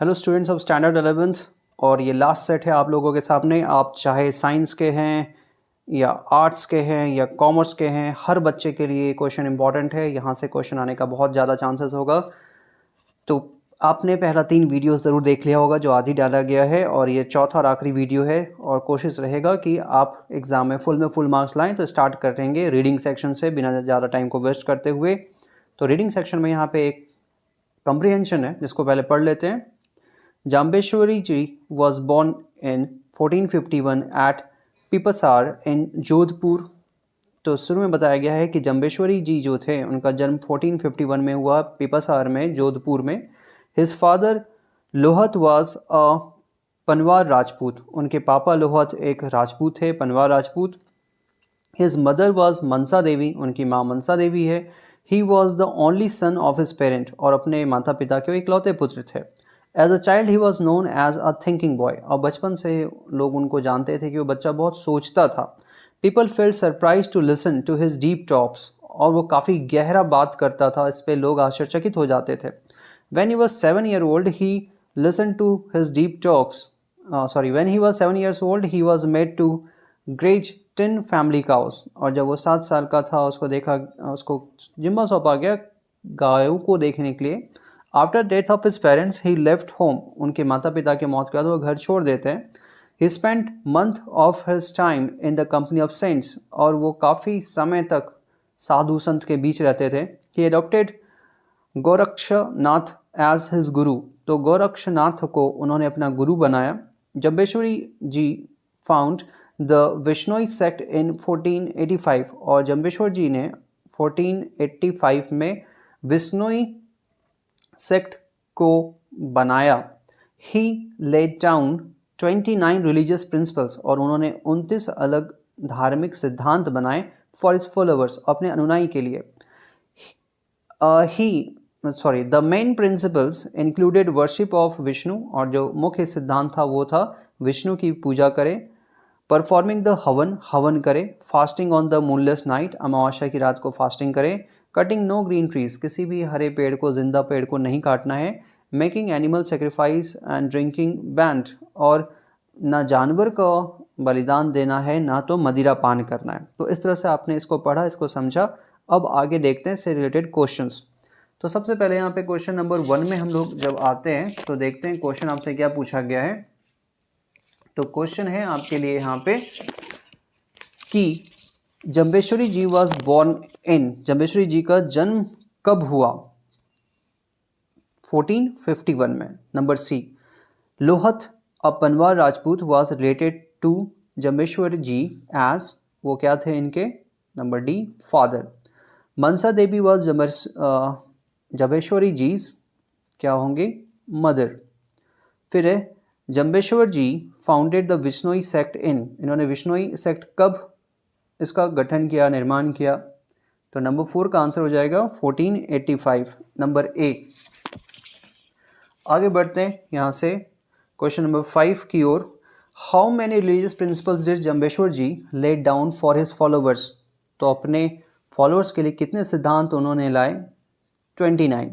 Hello students of standard 11th। और ये last set है आप लोगों के सामने। आप चाहे साइंस के हैं या आर्ट्स के हैं या कॉमर्स के हैं, हर बच्चे के लिए क्वेश्चन इंपॉर्टेंट है। यहाँ से क्वेश्चन आने का बहुत ज़्यादा चांसेस होगा। तो आपने पहला 3 वीडियोस ज़रूर देख लिया होगा जो आज ही डाला गया है, और ये चौथा और आखिरी वीडियो है। और कोशिश रहेगा कि आप एग्ज़ाम में फुल मार्क्स लाएँ। तो स्टार्ट करेंगे रीडिंग सेक्शन से बिना ज़्यादा टाइम को वेस्ट करते हुए। तो रीडिंग सेक्शन में यहाँ पे एक कंप्रीहेंशन है जिसको पहले पढ़ लेते हैं। Jambeshwari ji was born in 1451 at Pipasar in Jodhpur. तो शुरू में बताया गया है कि जम्बेश्वरी जी जो थे उनका जन्म 1451 में हुआ पिपासार में, जोधपुर में। His father Lohat was a Panwar Rajput. उनके पापा लोहत एक राजपूत थे, Panwar Rajput. His mother was Mansa Devi. उनकी माँ मनसा देवी है। He was the only son of his parent. और अपने माता पिता के इकलौते पुत्र थे। As a child he was known as a thinking boy. और बचपन से लोग उनको जानते थे कि वो बच्चा बहुत सोचता था। People felt surprise to listen to his deep talks. और वो काफ़ी गहरा बात करता था, इस पर लोग आश्चर्यचकित हो जाते थे। When he was 7 years old, he listened to his deep talks. When he was 7 years old, he was made to graze 10 family cows. और जब वो 7 साल का था उसको जिम्मा सौंपा गया गायों को देखने के लिए। After death of his parents he left home. उनके माता पिता की मौत के बाद वो घर छोड़ देते हैं। ही spent month of his time in the company of cents. और वो काफ़ी समय तक साधु संत के बीच रहते थे। He adopted Gorakshnath as his guru. तो गोरक्षनाथ को उन्होंने अपना गुरु बनाया। Jambheshwari ji found the Bishnoi sect in 1485। और जम्बेश्वर जी ने 1485 में विश्नोई सेक्ट को बनाया। ही लेड डाउन 29 रिलीजियस प्रिंसिपल्स। और उन्होंने 29 अलग धार्मिक सिद्धांत बनाए फॉर हिज फॉलोअर्स, अपने अनुयायी के लिए। The main principles included worship of Vishnu. और जो मुख्य सिद्धांत था वो था विष्णु की पूजा करें। परफॉर्मिंग द हवन करे। Fasting on the moonless night. अमावस्या की रात को फास्टिंग करें। Cutting no green trees. किसी भी हरे पेड़ को, जिंदा पेड़ को नहीं काटना है। Making animal sacrifice and drinking band. और ना जानवर को बलिदान देना है, ना तो मदिरा पान करना है। तो इस तरह से आपने इसको पढ़ा, इसको समझा। अब आगे देखते हैं इससे रिलेटेड क्वेश्चंस। तो सबसे पहले यहाँ पे क्वेश्चन नंबर 1 में हम लोग जब आते हैं तो देखते हैं क्वेश्चन आपसे क्या पूछा गया है। तो क्वेश्चन है आपके लिए यहाँ पे कि जम्बेश्वरी जी वॉज बोर्न इन। जम्बेश्वरी जी का जन्म कब हुआ? 1451 में। Number C, Lohat a Panwar Rajput was related to Jambheshwari ji as, वो क्या थे इनके? Number D, father. Mansa Devi was Jambheshwari ji's क्या होंगे? मदर। फिर है Jambheshwar ji founded the Bishnoi sect in. इन्होंने विश्नोई सेक्ट कब इसका गठन किया, निर्माण किया? तो नंबर 4 का आंसर हो जाएगा 1485, नंबर ए। आगे बढ़ते हैं यहाँ से क्वेश्चन नंबर 5 की ओर। How many religious principles did Jambheshwar ji laid down for his followers. तो अपने फॉलोअर्स के लिए कितने सिद्धांत उन्होंने लाए? 29।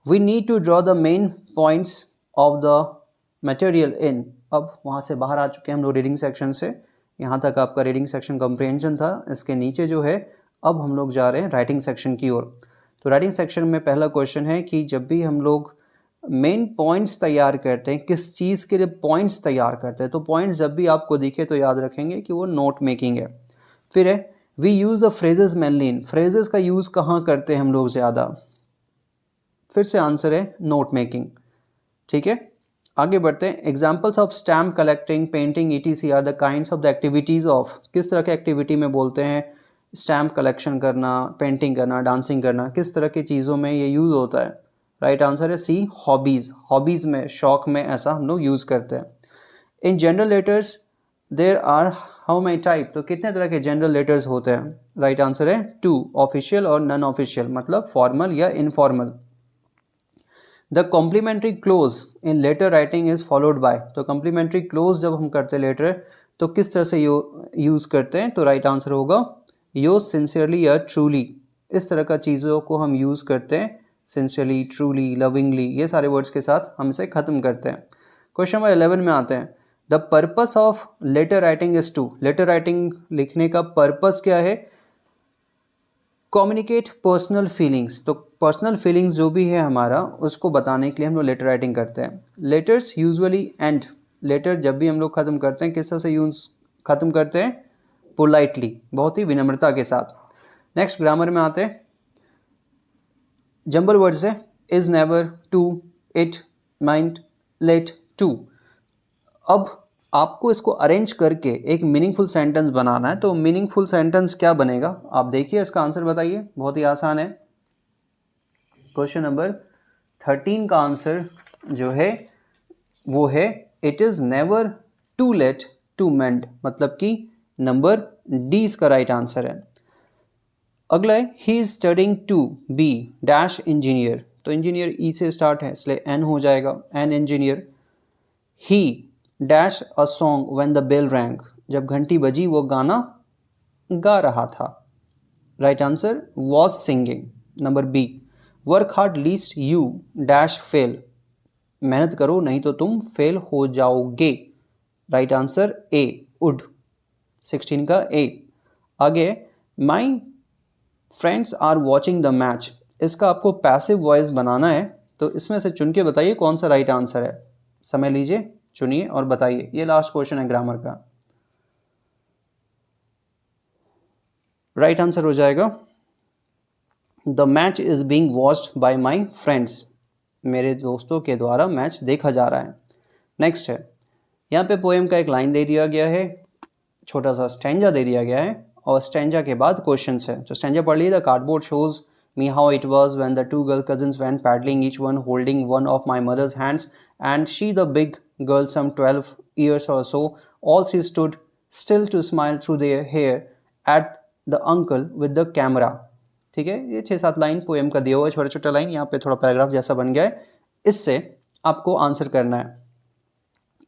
We need to draw the main points of the material in. अब वहाँ से बाहर आ चुके हैं हम लोग रीडिंग सेक्शन से। यहाँ तक आपका रीडिंग सेक्शन कॉम्प्रिहेंशन था। इसके नीचे जो है अब हम लोग जा रहे हैं राइटिंग सेक्शन की ओर। तो राइटिंग सेक्शन में पहला क्वेश्चन है कि जब भी हम लोग मेन पॉइंट्स तैयार करते हैं, किस चीज़ के लिए पॉइंट्स तैयार करते हैं, तो पॉइंट्स जब भी आपको दिखे तो याद रखेंगे कि वो नोट मेकिंग है। फिर है we use the phrases mainly in. Phrases का यूज़ कहाँ करते हैं हम लोग ज़्यादा? फिर से आंसर है नोट मेकिंग। ठीक है, आगे बढ़ते हैं। Examples of stamp collecting, painting, ETC are the kinds of the activities of. किस तरह के एक्टिविटी में बोलते हैं स्टैम्प कलेक्शन करना, पेंटिंग करना, डांसिंग करना, किस तरह की चीज़ों में ये यूज़ होता है? राइट आंसर है सी, हॉबीज़। हॉबीज़ में, शौक में ऐसा हम लोग यूज़ करते हैं। In general letters there are how many type. तो कितने तरह के जनरल लेटर्स होते हैं? राइट आंसर है 2, ऑफिशियल और नॉन ऑफिशियल, मतलब फॉर्मल या informal. The complimentary close in letter writing is followed by. तो कॉम्प्लीमेंट्री क्लोज जब हम करते हैं लेटर तो किस तरह से यूज़ करते हैं? तो राइट आंसर होगा योर सिंसियरली या ट्रूली। इस तरह का चीज़ों को हम यूज़ करते हैं सिंसियरली, ट्रूली, लविंगली, ये सारे वर्ड्स के साथ हम इसे ख़त्म करते हैं। क्वेश्चन नंबर 11 में आते हैं। The purpose of letter writing is to, letter writing लिखने का पर्पस क्या है? Communicate personal feelings. तो पर्सनल फीलिंग्स जो भी है हमारा, उसको बताने के लिए हम लोग लेटर राइटिंग करते हैं। लेटर्स यूजुअली एंड, लेटर जब भी हम लोग ख़त्म करते हैं किस तरह से यूज ख़त्म करते हैं? पोलाइटली, बहुत ही विनम्रता के साथ। नेक्स्ट ग्रामर में आते हैं। जंबल वर्ड्स है is, never, to, it, mind, late, to. अब आपको इसको अरेंज करके एक मीनिंगफुल सेंटेंस बनाना है। तो मीनिंगफुल सेंटेंस क्या बनेगा आप देखिए, इसका आंसर बताइए। बहुत ही आसान है। क्वेश्चन नंबर 13 का आंसर जो है वो है it is never too late to mend, मतलब कि नंबर डी इसका राइट आंसर है। अगला है he is studying to be dash engineer. तो इंजीनियर ई से स्टार्ट है इसलिए एन हो जाएगा, an engineer. He dash a song when the bell rang, जब घंटी बजी वो गाना गा रहा था। Right answer was singing, number B. Work hard lest you dash fail, मेहनत करो नहीं तो तुम फेल हो जाओगे। राइट आंसर ए, वुड, 16 का ए। आगे my friends are watching the match, इसका आपको पैसिव वॉइस बनाना है। तो इसमें से चुन के बताइए कौन सा राइट आंसर है। समय लीजिए, चुनिए और बताइए। ये लास्ट क्वेश्चन है ग्रामर का। राइट आंसर हो जाएगा the match is being watched bye my friends, मेरे दोस्तों के द्वारा मैच देखा जा रहा है। नेक्स्ट है, यहाँ पे पोएम का एक लाइन दे दिया गया है, छोटा सा स्टैंजा दे दिया गया है और स्टैंजा के बाद क्वेश्चंस है। तो स्टैंजा पढ़ लीजिए। The cardboard shows me how it was when the two girl cousins went paddling, each one holding one of my mother's hands, and she the big girl some 12 years or so. All three stood still to smile through their hair at the uncle with the camera. ठीक है, ये 6-7 line poem का दिया हुआ है, छोटा छोटा line, यहाँ पे थोड़ा पैराग्राफ जैसा बन गया है। इससे आपको आंसर करना है।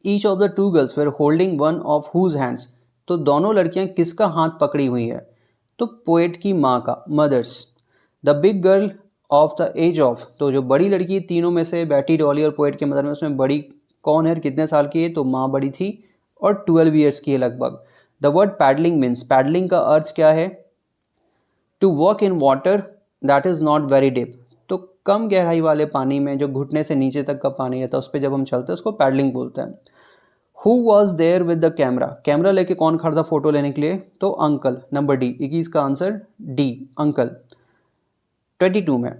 Each of the two girls were holding one of whose hands, तो दोनों लड़कियां किसका हाथ पकड़ी हुई है? तो पोएट की माँ का, mothers. The big girl of the age of, तो जो बड़ी लड़की तीनों में से बैटी, डॉली और पोएट के मदर में, उसमें बड़ी कौन है, कितने साल की है? तो माँ बड़ी थी और 12 ईयर्स की है लगभग। The word paddling means, paddling का अर्थ क्या है? To walk in water that is not very deep, तो कम गहराई वाले पानी में, जो घुटने से नीचे तक का पानी है, तो उस पर जब हम चलते हैं उसको पैडलिंग बोलते हैं। Who was there with the camera, camera लेके कौन खड़ा था फोटो लेने के लिए? तो अंकल, नंबर डी, 21 का आंसर डी, अंकल। 22 में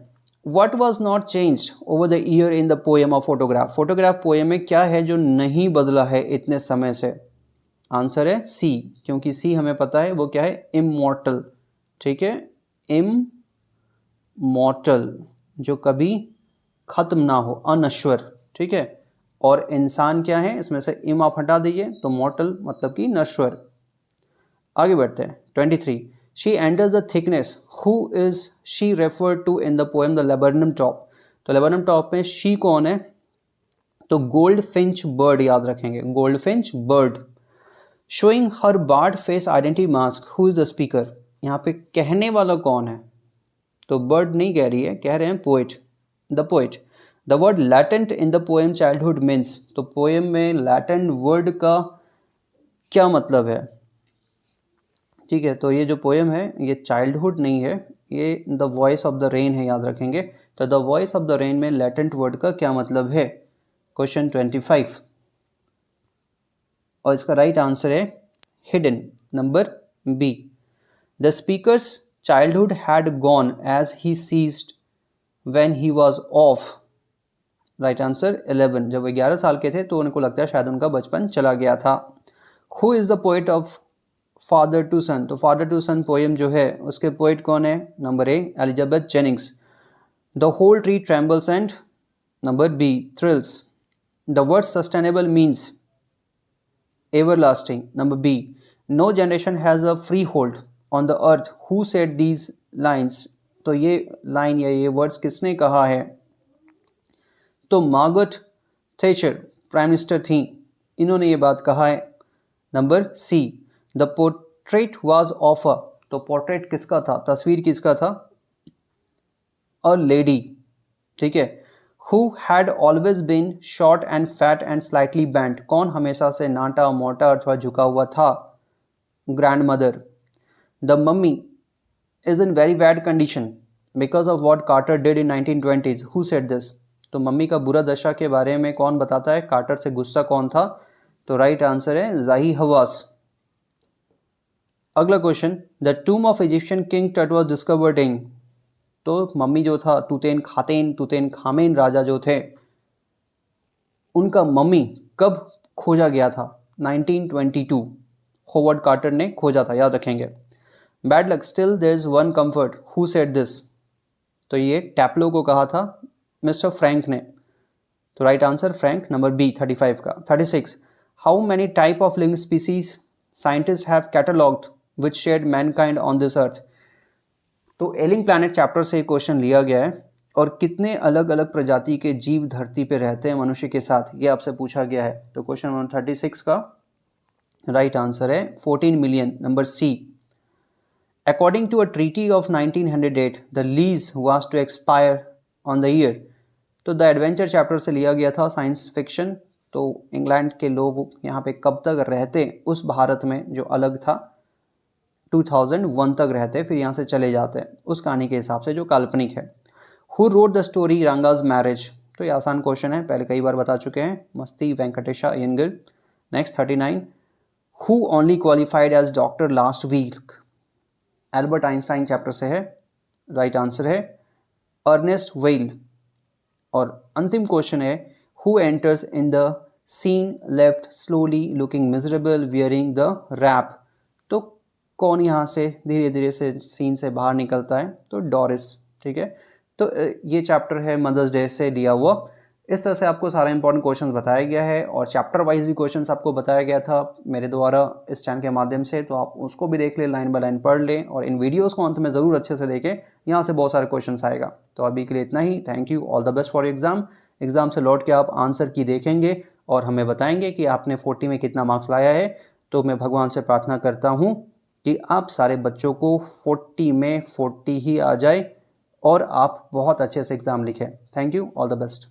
what was not change over the year in the poem of photograph, photograph poem में क्या है जो नहीं बदला है इतने समय से? आंसर है सी, क्योंकि सी हमें पता है वो क्या है? इमॉर्टल। ठीक है, इमॉर्टल, जो कभी खत्म ना हो, अनश्वर। ठीक है, और इंसान क्या है? इसमें से इम आप हटा दीजिए तो मॉर्टल मतलब कि नश्वर। आगे बढ़ते हैं। 23 she enters the thickness, who is she referred to in the poem the laburnum top, तो लेबरनम टॉप में शी कौन है? तो गोल्ड फिंच बर्ड, याद रखेंगे, goldfinch bird. Showing her bard face identity mask, who is the speaker, यहाँ पे कहने वाला कौन है? तो बर्ड नहीं कह रही है, कह रहे हैं poet, the poet. The word latent in the poem childhood means, तो पोएम में लैटेंट वर्ड का क्या मतलब है? ठीक है, तो ये जो पोएम है ये चाइल्डहुड नहीं है, ये the voice of the rain है, याद रखेंगे। तो the voice of the rain में लैटेंट वर्ड का क्या मतलब है? क्वेश्चन 25, और इसका राइट आंसर है hidden, number B. The speaker's childhood had gone as he seized when he was of, right answer 11, जब वो 11 साल के थे तो उनको लगता है शायद उनका बचपन चला गया था। Who is the poet of father to son, तो फादर टू सन पोएम जो है उसके पोएट कौन है? Number A, Elizabeth Jennings. The whole tree trembles and, number B, thrills. The word sustainable means everlasting, number B. No generation has a free hold on the earth, who said these lines, तो ये line या ये words किसने कहा है? तो Margaret Thatcher prime minister थी, इन्होंने ये बात कहा है। Number C, the portrait was of तो पोर्ट्रेट किसका था, तस्वीर किसका था? अ लेडी, ठीक है। Who had always been short and fat and slightly bent? कौन हमेशा से नाटा मोटा अथवा झुका हुआ था? Grandmother. The mummy is in very bad condition because of what Carter did in 1920s. Who said this? तो मम्मी का बुरा दशा के बारे में कौन बताता है? कार्टर से गुस्सा कौन था? तो राइट आंसर है जाही हवास। अगला question, the टूम of Egyptian king टट वाज डिस्कवर्ड इन। तो मम्मी जो था तुतेन खामेन राजा जो थे, उनका मम्मी कब खोजा गया था? 1922 होवर्ड कार्टर ने खोजा था, याद रखेंगे। Bad luck still there is one comfort. Who said this? तो ये टैप्लो को कहा था मिस्टर फ्रैंक ने। तो right answer Frank, number B 35 का। 36, how many type of living species scientist have catalogued which shade mankind on this earth. तो ailing planet chapter से क्वेश्चन लिया गया है, और कितने अलग अलग प्रजाति के जीव धरती पे रहते हैं मनुष्य के साथ, ये आपसे पूछा गया है। तो क्वेश्चन नंबर 36 का राइट आंसर है 14 million, number C. According to a treaty of 1908 the lease was to expire on the year. तो द एडवेंचर चैप्टर से लिया गया था, साइंस फिक्शन। तो इंग्लैंड के लोग यहाँ पे कब तक रहते उस भारत में जो अलग था, 2001 तक रहते, फिर यहाँ से चले जाते हैं, उस कहानी के हिसाब से जो काल्पनिक है। Who wrote the story Ranga's marriage. तो ये आसान क्वेश्चन है, पहले कई बार बता चुके हैं, Masti Venkatesha Iyengar. Next 39, who only qualified as doctor last week. Albert Einstein chapter से है, राइट आंसर है अर्नेस्ट वेल। और अंतिम क्वेश्चन है, who enters in the scene left slowly looking miserable wearing the wrap. तो कौन यहाँ से धीरे धीरे से सीन से बाहर निकलता है? तो डोरिस, ठीक है। तो ये चैप्टर है मदर्स डे से लिया हुआ। इस तरह से आपको सारा इंपॉर्टेंट क्वेश्चंस बताया गया है, और चैप्टर वाइज भी क्वेश्चंस आपको बताया गया था मेरे द्वारा इस चैनल के माध्यम से, तो आप उसको भी देख लें, लाइन बाय लाइन पढ़ लें, और इन वीडियोस को अंत में ज़रूर अच्छे से देखें, यहाँ से बहुत सारे क्वेश्चंस आएगा। तो अभी के लिए इतना ही। Thank you, all the best for exam. Exam से लौट के आप आंसर की देखेंगे और हमें बताएंगे कि आपने 40 में कितना मार्क्स लाया है। तो मैं भगवान से प्रार्थना करता हूँ कि आप सारे बच्चों को 40 में 40 ही आ जाए और आप बहुत अच्छे से एग्ज़ाम लिखें। Thank you, all the best.